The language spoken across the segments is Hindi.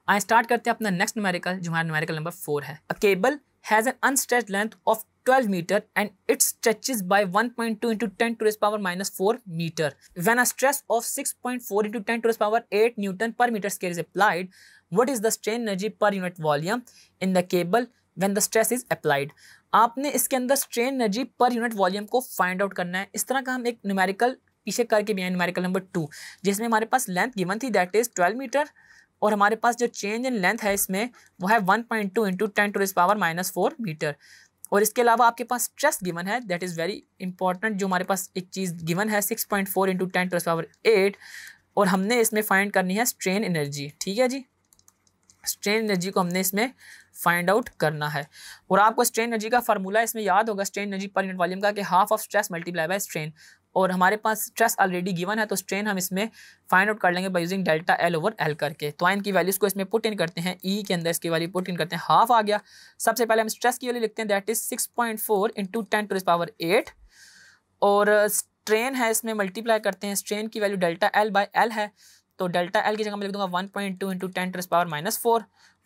आई स्टार्ट करते हैं अपना नेक्स्ट न्यूमेरिकल, जो हमारा न्यूमेरिकल नंबर 4 है। A cable has an unstretched length of 12 meter and it stretches by 1.2 into 10 to the power minus 4 meter. When a stress of 6.4 into 10 to the power 8 Newton per meter square is applied, what is the strain energy per unit volume in the cable when the stress is applied? आपने इसके अंदर strain energy per unit volume को फाइंड आउट करना है। इस तरह का हम एक न्यूमेरिकल पीछे करके भी है, न्यूमेरिकल नंबर 2, जिसमें हमारे पास लेंथ गिवन थी दैट इज 12 मीटर और हमारे पास जो चेंज इन लेंथ है इसमें वो है 1.2 into 10 to the power minus 4 metre. और इसके अलावा आपके पास स्ट्रेस गिवन है, दैट इज़ वेरी इंपॉर्टेंट, जो हमारे पास एक चीज़ गिवन है 6.4 इंटू 10 to the power 8 और हमने इसमें फाइंड करनी है स्ट्रेन एनर्जी। ठीक है जी, स्ट्रेन एनर्जी को हमने इसमें फाइंड आउट करना है। और आपको स्ट्रेन एनर्जी का फार्मूला इसमें याद होगा strain energy per unit volume का, कि half of stress multiply by strain. और हमारे पास स्ट्रेस ऑलरेडी गिवन है तो स्ट्रेन हम इसमें फाइंड आउट कर लेंगे by using delta L over L करके। तो इनकी वैल्यूज़ को इसमें पुट इन करते हैं, ई के अंदर इसकी वैल्यू पुट इन करते हैं, हाफ आ गया। सबसे पहले हम स्ट्रेस की वैल्यू लिखते हैं that is 6.4 into 10 to the power 8 और स्ट्रेन है इसमें मल्टीप्लाई करते हैं, स्ट्रेन की value delta L by L है तो डेल्टा एल की जगह मैं लिख दूंगा 1.2 into 10 to the power minus 4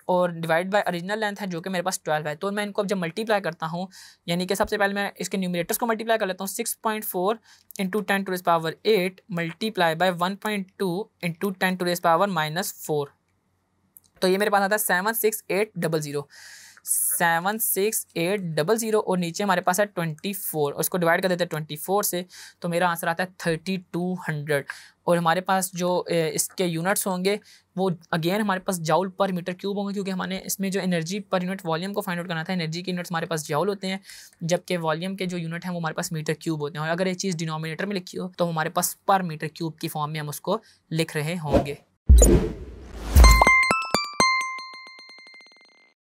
और डिवाइड बाय ओरिजिनल लेंथ है जो कि मेरे पास 12 है। तो मैं इनको जब मल्टीप्लाई करता हूँ, यानी कि सबसे पहले मैं इसके न्यूमरेटर्स को मल्टीप्लाई कर लेता हूँ, 6.4 into 10 to the power 8 multiply by 1.2 into 10 to the power minus 4, तो ये मेरे पास आता है 76800 76800 और नीचे हमारे पास है 24 और उसको डिवाइड कर देते हैं 24 से, तो मेरा आंसर आता है 3200। और हमारे पास जो इसके यूनिट्स होंगे वो अगेन हमारे पास जाउल पर मीटर क्यूब होंगे, क्योंकि हमारे इसमें जो एनर्जी पर यूनिट वॉल्यूम को फाइंड आउट करना था, एनर्जी के यूनिट्स हमारे पास जाउल होते हैं जबकि वॉल्यूम के जो यूनिट हैं वो हमारे पास मीटर क्यूब होते हैं। और अगर ये चीज़ डिनोमिनेटर में लिखी हो तो हमारे पास पर मीटर क्यूब की फॉर्म में हम उसको लिख रहे होंगे।